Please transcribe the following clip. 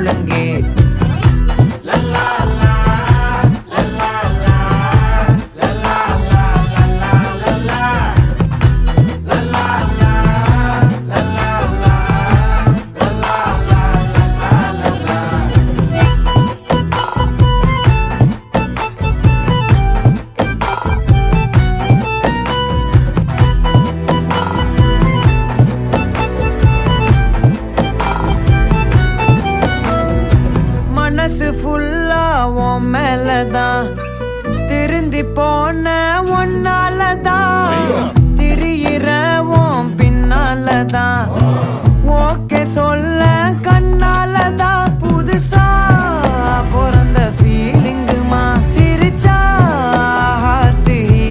முழங்கே மனசு ஃபுல்லா உன் மேலதான் திருந்தி போன ஒன்னாலதான் திரியிற உன் பின்னாலதான் ஓகே சொல்ல கண்ணாலதான்